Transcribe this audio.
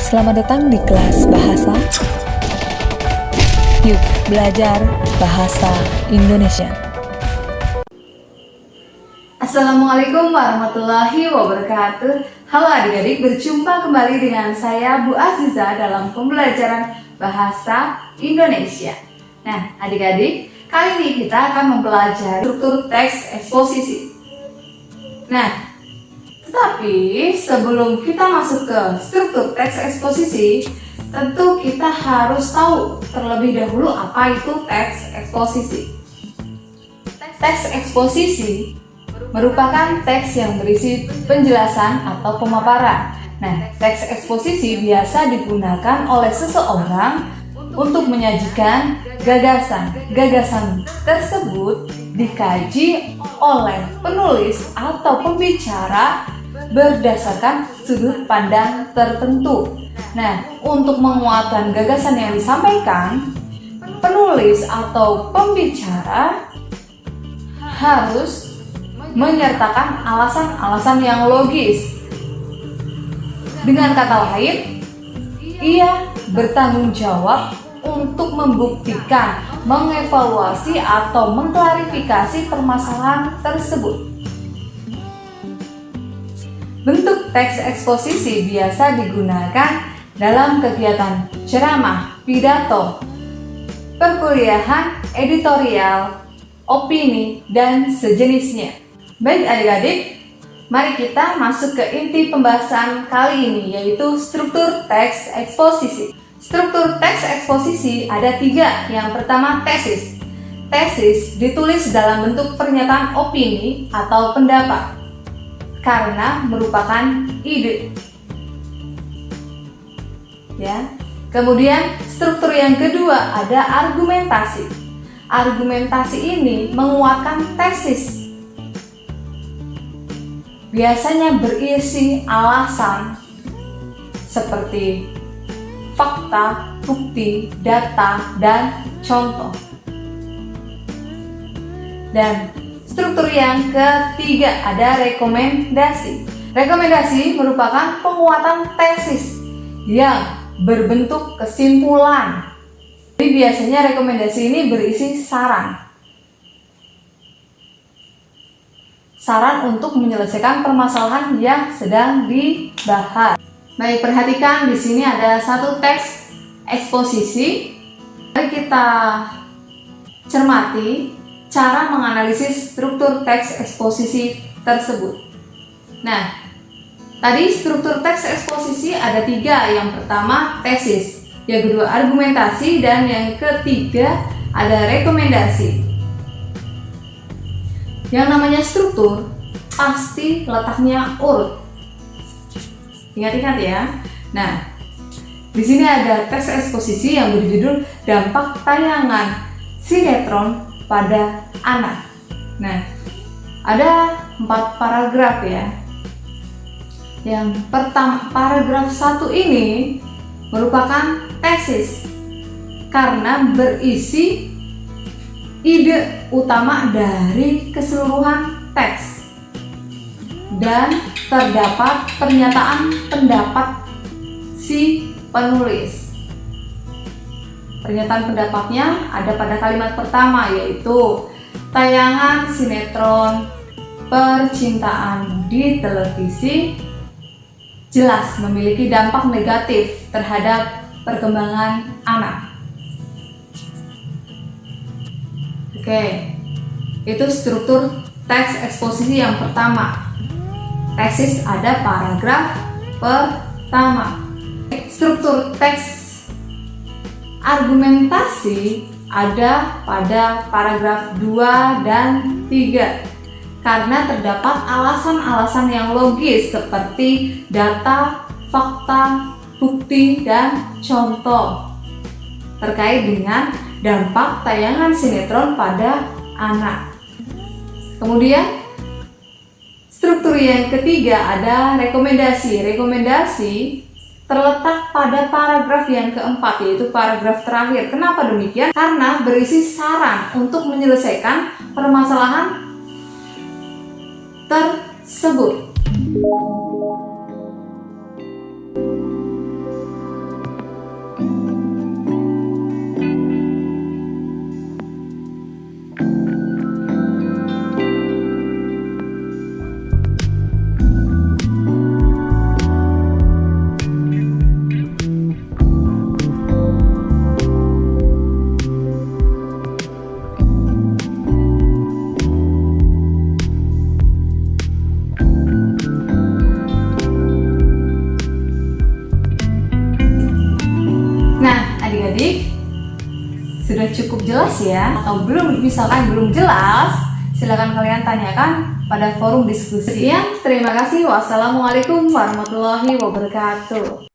Selamat datang di kelas bahasa. Yuk belajar bahasa Indonesia. Assalamualaikum warahmatullahi wabarakatuh. Halo adik-adik, berjumpa kembali dengan saya Bu Aziza dalam pembelajaran bahasa Indonesia. Nah adik-adik, kali ini kita akan mempelajari struktur teks eksposisi. Nah, tetapi sebelum kita masuk ke struktur teks eksposisi, tentu kita harus tahu terlebih dahulu apa itu teks eksposisi. Teks eksposisi merupakan teks yang berisi penjelasan atau pemaparan. Nah, teks eksposisi biasa digunakan oleh seseorang untuk menyajikan gagasan. Gagasan tersebut dikaji oleh penulis atau pembicara berdasarkan sudut pandang tertentu. Nah, untuk menguatkan gagasan yang disampaikan, penulis atau pembicara harus menyertakan alasan-alasan yang logis. Dengan kata lain, ia bertanggung jawab untuk membuktikan, mengevaluasi atau mengklarifikasi permasalahan tersebut. Bentuk teks eksposisi biasa digunakan dalam kegiatan ceramah, pidato, perkuliahan, editorial, opini, dan sejenisnya. Baik adik-adik, mari kita masuk ke inti pembahasan kali ini, yaitu struktur teks eksposisi. Struktur teks eksposisi ada 3. Yang pertama, tesis. Tesis ditulis dalam bentuk pernyataan opini atau pendapat karena merupakan ide. Ya. Kemudian struktur yang kedua ada argumentasi. Argumentasi ini menguatkan tesis. Biasanya berisi alasan seperti fakta, bukti, data, dan contoh. Dan struktur yang ketiga ada rekomendasi. Rekomendasi merupakan penguatan tesis yang berbentuk kesimpulan. Jadi biasanya rekomendasi ini berisi saran. Saran untuk menyelesaikan permasalahan yang sedang dibahas. Baik, perhatikan di sini ada satu teks eksposisi. Mari kita cermati cara menganalisis struktur teks eksposisi tersebut. Nah, tadi struktur teks eksposisi ada 3. Yang pertama tesis, yang kedua argumentasi, dan yang ketiga ada rekomendasi. Yang namanya struktur pasti letaknya urut. Ingat-ingat ya. Nah, di sini ada teks eksposisi yang berjudul dampak tayangan sinetron pada anak. Nah, ada 4 paragraf ya. Yang pertama, paragraf 1 ini merupakan tesis karena berisi ide utama dari keseluruhan teks dan terdapat pernyataan pendapat si penulis. Pernyataan pendapatnya ada pada kalimat pertama, yaitu tayangan sinetron percintaan di televisi jelas memiliki dampak negatif terhadap perkembangan anak. Oke, itu struktur teks eksposisi yang pertama. Tesis ada paragraf pertama. Struktur teks argumentasi ada pada paragraf 2 dan 3 karena terdapat alasan-alasan yang logis seperti data, fakta, bukti, dan contoh terkait dengan dampak tayangan sinetron pada anak. Kemudian struktur yang ketiga ada rekomendasi. Rekomendasi terletak pada paragraf yang keempat, yaitu paragraf terakhir. Kenapa demikian? Karena berisi saran untuk menyelesaikan permasalahan tersebut. adik-adik, sudah cukup jelas ya? Atau belum, misalkan belum jelas, silakan kalian tanyakan pada forum diskusi. Sekian, terima kasih. Wassalamualaikum warahmatullahi wabarakatuh.